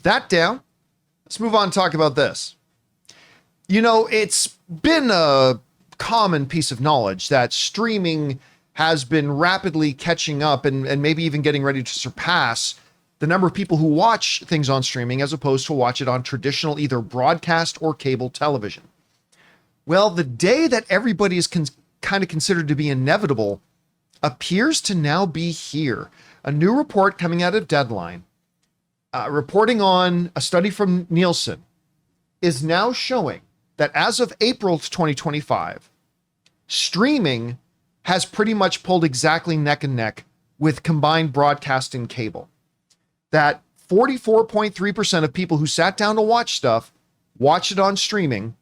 That down. Let's move on and talk about this. You know, it's been a common piece of knowledge that streaming has been rapidly catching up and maybe even getting ready to surpass the number of people who watch things on streaming as opposed to watch it on traditional either broadcast or cable television. Well, the day that everybody is kind of considered to be inevitable appears to now be here. A new report coming out of Deadline, reporting on a study from Nielsen, is now showing that as of April 2025, streaming has pretty much pulled exactly neck and neck with combined broadcast and cable. That 44.3% of people who sat down to watch stuff watched it on streaming,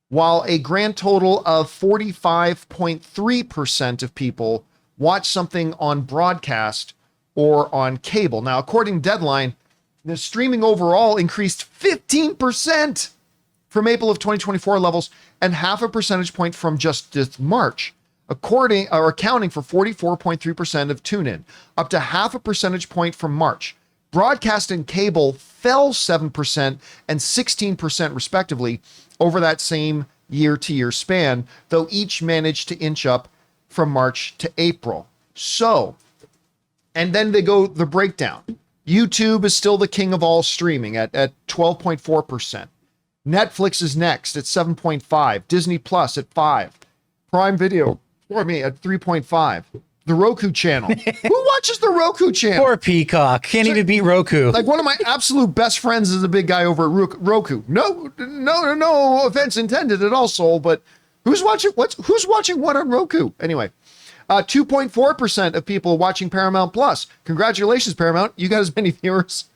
while a grand total of 45.3% of people watch something on broadcast or on cable. Now, according to Deadline, the streaming overall increased 15% from April of 2024 levels and half a percentage point from just this March, accounting for 44.3% of tune-in, up to half a percentage point from March. Broadcast and cable fell 7% and 16% respectively over that same year-to-year span, though each managed to inch up from March to April. So, and then they go the breakdown. YouTube is still the king of all streaming at 12.4%. Netflix is next at 7.5%. Disney Plus at 5%. Prime Video, at 3.5%. The Roku channel. Who watches the Roku channel? Poor Peacock. Can't even beat Roku. Like, one of my absolute best friends is a big guy over at Roku. No offense intended at all, Soul, but who's watching what on Roku? Anyway, 2.4% of people watching Paramount Plus. Congratulations, Paramount. You got as many viewers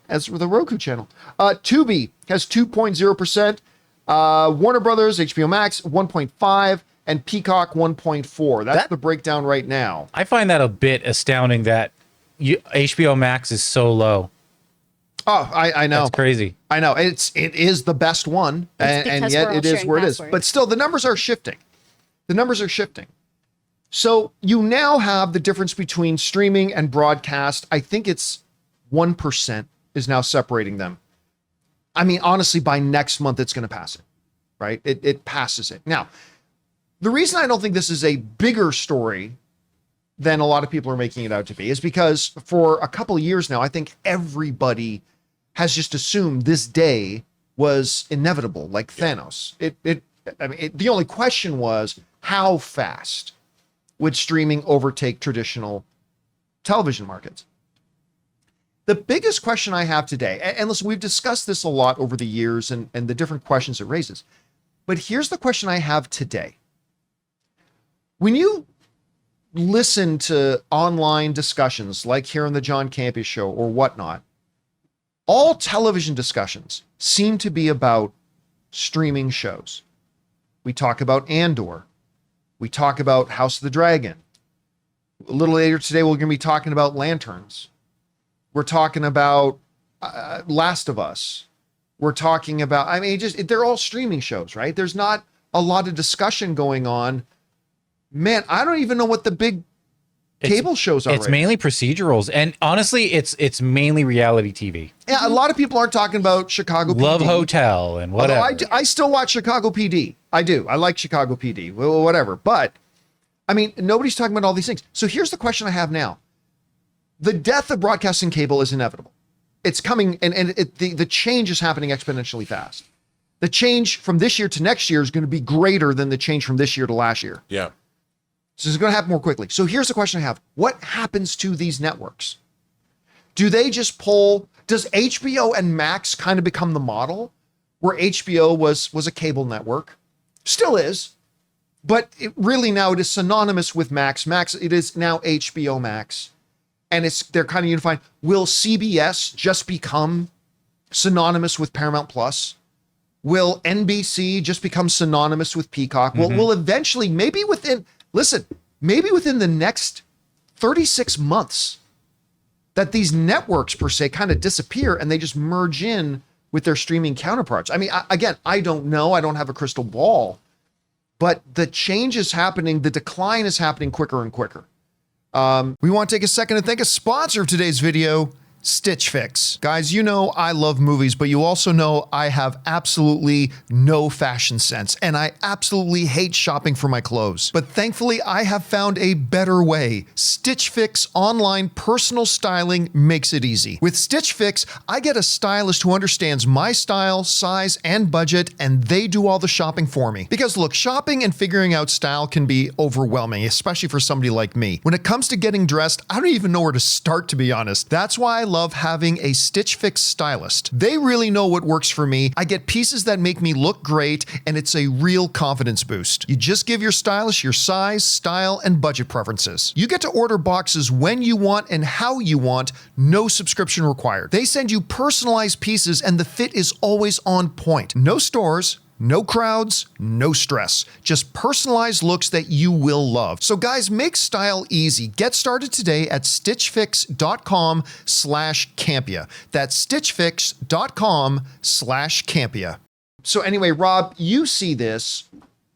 as for the Roku channel. Tubi has 2.0%. Warner Brothers, HBO Max, 1.5%. And Peacock 1.4. That's the breakdown right now. I find that a bit astounding that HBO Max is so low. Oh, I know. That's crazy. I know. It is the best one, and yet it is where it is. But still, the numbers are shifting. So you now have the difference between streaming and broadcast. I think it's 1% is now separating them. I mean, honestly, by next month, it's going to pass it, right? It passes it. Now, the reason I don't think this is a bigger story than a lot of people are making it out to be is because for a couple of years now, I think everybody has just assumed this day was inevitable, like Thanos. The only question was, how fast would streaming overtake traditional television markets? The biggest question I have today, and listen, we've discussed this a lot over the years and the different questions it raises, but here's the question I have today. When you listen to online discussions like here on the John Campea Show or whatnot, all television discussions seem to be about streaming shows. We talk about Andor. We talk about House of the Dragon. A little later today, we're going to be talking about Lanterns. We're talking about Last of Us. We're talking about, they're all streaming shows, right? There's not a lot of discussion going on. Man, I don't even know what the big cable shows are. It's mainly procedurals, and honestly, it's mainly reality TV. Yeah, a lot of people aren't talking about Chicago PD. Love Hotel and whatever. Although I still watch Chicago PD. I do. I like Chicago PD. Well, whatever. But I mean, nobody's talking about all these things. So here's the question I have now: the death of broadcasting cable is inevitable. It's coming, and the change is happening exponentially fast. The change from this year to next year is going to be greater than the change from this year to last year. Yeah. So it's going to happen more quickly. So here's the question I have. What happens to these networks? Do they just pull, does HBO and Max kind of become the model where HBO was a cable network? Still is, but it is synonymous with Max. It is now HBO Max, and they're kind of unified. Will CBS just become synonymous with Paramount Plus? Will NBC just become synonymous with Peacock? Mm-hmm. Will eventually, maybe within the next 36 months, that these networks per se kind of disappear and they just merge in with their streaming counterparts. I mean, I don't know. I don't have a crystal ball, but the change is happening. The decline is happening quicker and quicker. We want to take a second to thank a sponsor of today's video, Stitch Fix. Guys, you know I love movies, but you also know I have absolutely no fashion sense, and I absolutely hate shopping for my clothes. But thankfully, I have found a better way. Stitch Fix online personal styling makes it easy. With Stitch Fix, I get a stylist who understands my style, size, and budget, and they do all the shopping for me. Because look, shopping and figuring out style can be overwhelming, especially for somebody like me. When it comes to getting dressed, I don't even know where to start, to be honest. That's why I love having a Stitch Fix stylist. They really know what works for me. I get pieces that make me look great, and it's a real confidence boost. You just give your stylist your size, style, and budget preferences. You get to order boxes when you want and how you want, no subscription required. They send you personalized pieces, and the fit is always on point. No stores, no crowds, no stress. Just personalized looks that you will love. So guys, make style easy. Get started today at stitchfix.com/Campea. That's stitchfix.com/Campea. So anyway, Rob, you see this.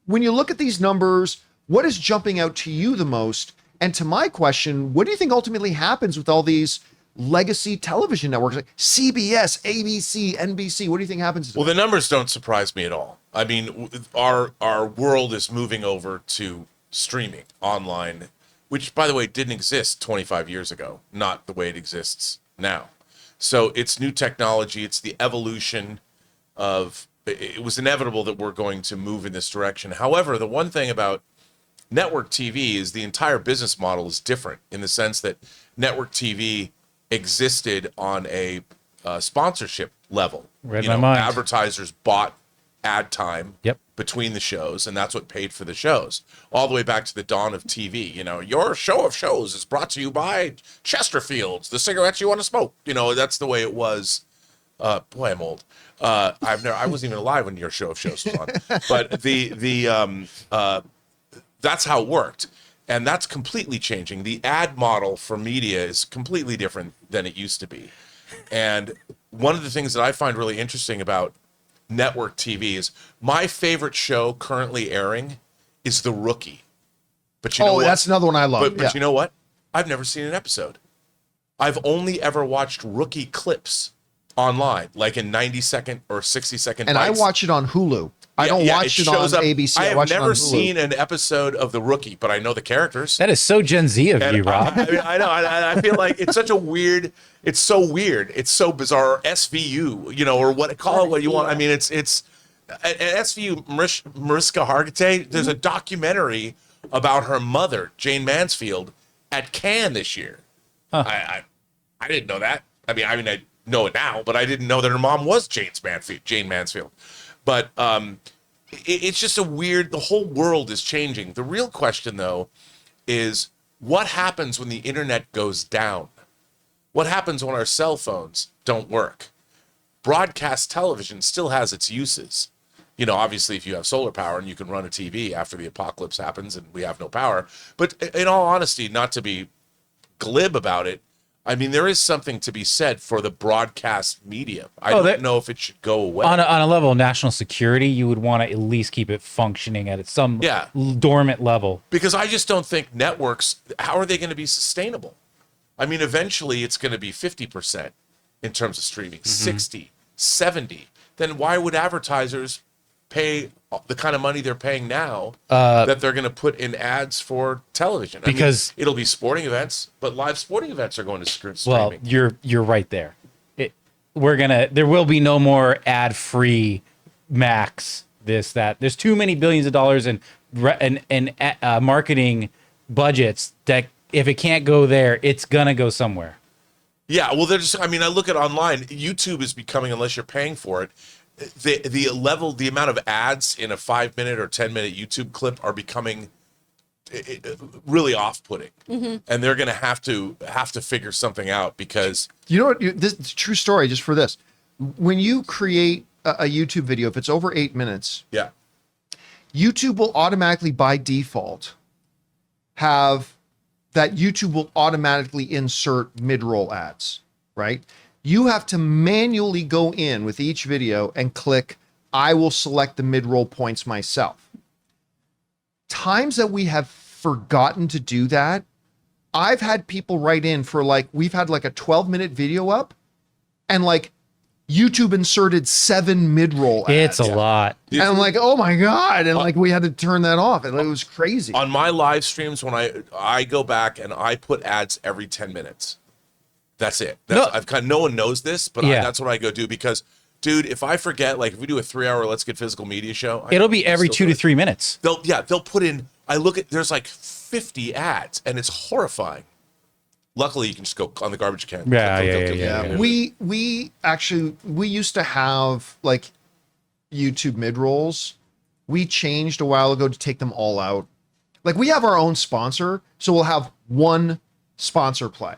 When you look at these numbers, what is jumping out to you the most? And to my question, what do you think ultimately happens with all these legacy television networks like CBS, ABC, NBC? What do you think happens to them? Well, the numbers don't surprise me at all. I mean, our world is moving over to streaming online, which, by the way, didn't exist 25 years ago, not the way it exists now. So it's new technology. It's the evolution of, it was inevitable that we're going to move in this direction. However, the one thing about network TV is the entire business model is different in the sense that network TV existed on a sponsorship level. Read my mind. Advertisers bought ad time between the shows, and that's what paid for the shows. All the way back to the dawn of TV. You know, your show of shows is brought to you by Chesterfields, the cigarettes you want to smoke. You know, that's the way it was. Boy, I'm old. I wasn't even alive when your show of shows was on. But that's how it worked. And that's completely changing. The ad model for media is completely different than it used to be. And one of the things that I find really interesting about network TV is my favorite show currently airing is The Rookie. But you know what? That's another one I love. But you know what? I've never seen an episode. I've only ever watched Rookie clips online, like in 90-second or 60-second And bites. I watch it on Hulu. I don't watch it on ABC. I have watch it on never Hulu. seen an episode of The Rookie, but I know the characters. That is so Gen Z of you, Rob. I know. I feel like it's such a weird. It's so weird. It's so bizarre. Or SVU, you know, or what call it what you want. I mean, it's at SVU. Mariska Hargitay. There's a documentary about her mother, Jane Mansfield, at Cannes this year. Huh. I didn't know that. I mean, I know it now, but I didn't know that her mom was Jane Mansfield. But it's just a weird, the whole world is changing. The real question, though, is what happens when the internet goes down? What happens when our cell phones don't work? Broadcast television still has its uses. You know, obviously, if you have solar power and you can run a TV after the apocalypse happens and we have no power. But in all honesty, not to be glib about it, I mean, there is something to be said for the broadcast medium. I don't know if it should go away. On a level of national security, you would want to at least keep it functioning at some dormant level. Because I just don't think networks, how are they going to be sustainable? I mean, eventually it's going to be 50% in terms of streaming, 60, 70. Then why would advertisers pay the kind of money they're paying now that they're going to put in ads for television? Because it'll be sporting events, but live sporting events are going to streaming. Well, you're right there. There will be no more ad-free Max, this, that. There's too many billions of dollars in marketing budgets that if it can't go there, it's gonna go somewhere. Yeah, well, I mean, I look at online, YouTube is becoming, unless you're paying for it, the amount of ads in a 5-minute or 10-minute YouTube clip are becoming really off-putting, and they're going to have to figure something out because you know what? This is a true story. Just for this, when you create a YouTube video, if it's over 8 minutes, YouTube will automatically, by default, have that YouTube will automatically insert mid-roll ads, right? You have to manually go in with each video and click, I will select the mid-roll points myself. Times that we have forgotten to do that, I've had people write in for like, we've had like a 12-minute video up and like YouTube inserted 7 mid-roll ads. It's a lot. And I'm like, oh my God. And like, we had to turn that off. And it was crazy. On my live streams, when I go back and I put ads every 10 minutes. That's it. No one knows this, but that's what I go do because, dude, if I forget, like if we do a 3-hour Let's Get Physical media show, It'll be every 2 to 3 minutes. They'll put in, there's like 50 ads and it's horrifying. Luckily, you can just go on the garbage can. Yeah. We used to have like YouTube mid-rolls. We changed a while ago to take them all out. Like we have our own sponsor, so we'll have one sponsor play.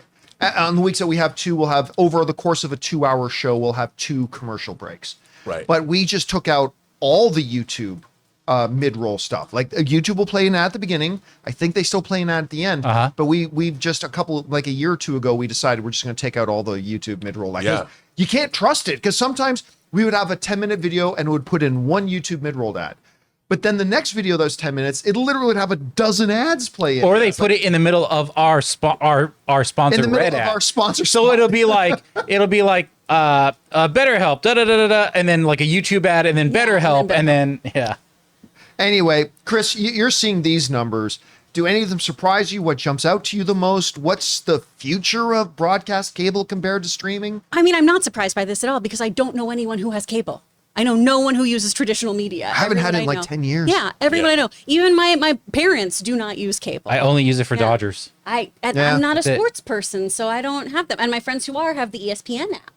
On the weeks that we have 2, we'll have over the course of a 2-hour show, we'll have 2 commercial breaks. Right. But we just took out all the YouTube mid-roll stuff. Like YouTube will play an ad at the beginning. I think they still play an ad at the end. But we've just a year or 2 ago, we decided we're just going to take out all the YouTube mid-roll. Like, you can't trust it because sometimes we would have a 10-minute video and it would put in 1 YouTube mid-roll ad. But then the next video, those 10 minutes, it literally would have a dozen ads play in. Or they put it in the middle of our sponsored in the middle red of ad. our sponsor. So it'll be like BetterHelp, and then like a YouTube ad, and then BetterHelp, and then Anyway, Chris, you're seeing these numbers. Do any of them surprise you? What jumps out to you the most? What's the future of broadcast cable compared to streaming? I mean, I'm not surprised by this at all because I don't know anyone who has cable. I know no one who uses traditional media. I haven't had it in like 10 years. Yeah, everyone I know. Even my parents do not use cable. I only use it for Dodgers. I'm not a sports person, so I don't have them. And my friends who are have the ESPN app.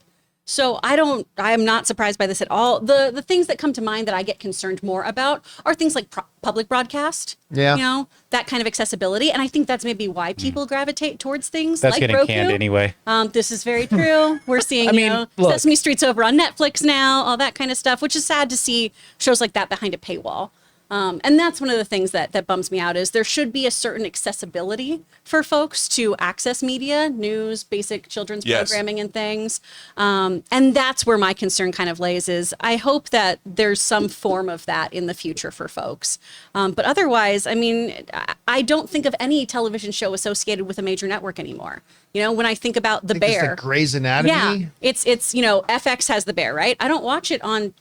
So I am not surprised by this at all. The things that come to mind that I get concerned more about are things like public broadcast. Yeah. You know, that kind of accessibility. And I think that's maybe why people gravitate towards things That's like getting Roku. canned anyway. This is very true. We're seeing, look. Sesame Street's over on Netflix now, all that kind of stuff, which is sad to see shows like that behind a paywall. And that's one of the things that bums me out is there should be a certain accessibility for folks to access media, news, basic children's programming and things. And that's where my concern kind of lays is I hope that there's some form of that in the future for folks. But otherwise, I mean, I don't think of any television show associated with a major network anymore. You know, when I think about The Bear. Like Grey's Anatomy? Yeah, it's FX has The Bear, right? I don't watch it on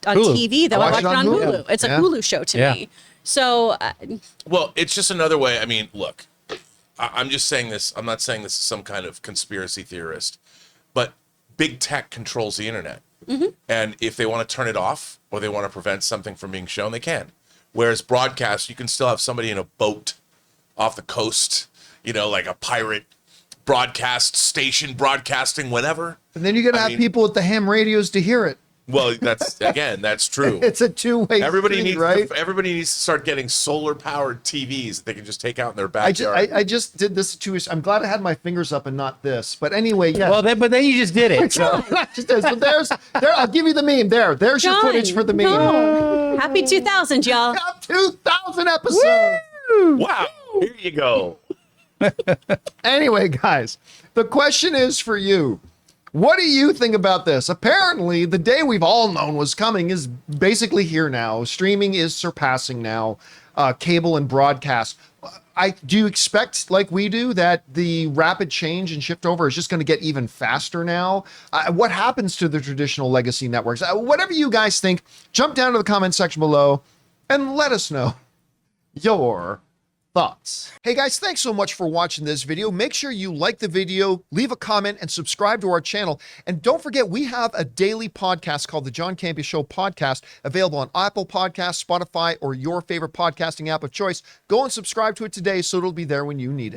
Hulu. TV, though. I watch it on Hulu. It's a Hulu show to me. So, well, it's just another way. I mean, look, I'm just saying this. I'm not saying this is some kind of conspiracy theorist, but big tech controls the internet. And if they want to turn it off or they want to prevent something from being shown, they can. Whereas broadcast, you can still have somebody in a boat off the coast, like a pirate broadcast station broadcasting whatever. And then you're going to have people with the ham radios to hear it. Well, that's true. It's a two-way street, right? Everybody needs to start getting solar-powered TVs that they can just take out in their backyard. I just did this I'm glad I had my fingers up and not this. But anyway, yeah. Well, but then you just did it. So. But I'll give you the meme. There's your footage for the meme. No. Happy 2000, y'all. 2,000 episodes. Wow. Here you go. Anyway, guys, the question is for you. What do you think about this? Apparently, the day we've all known was coming is basically here now. Streaming is surpassing now cable and broadcast. Do you expect, like we do, that the rapid change and shift over is just going to get even faster now? What happens to the traditional legacy networks? Whatever you guys think, jump down to the comment section below and let us know your thoughts. Hey guys, thanks so much for watching this video. Make sure you like the video, leave a comment, and subscribe to our channel. And don't forget, we have a daily podcast called the John Campea Show podcast, available on Apple Podcasts, Spotify, or your favorite podcasting app of choice. Go and subscribe to it today so it'll be there when you need it.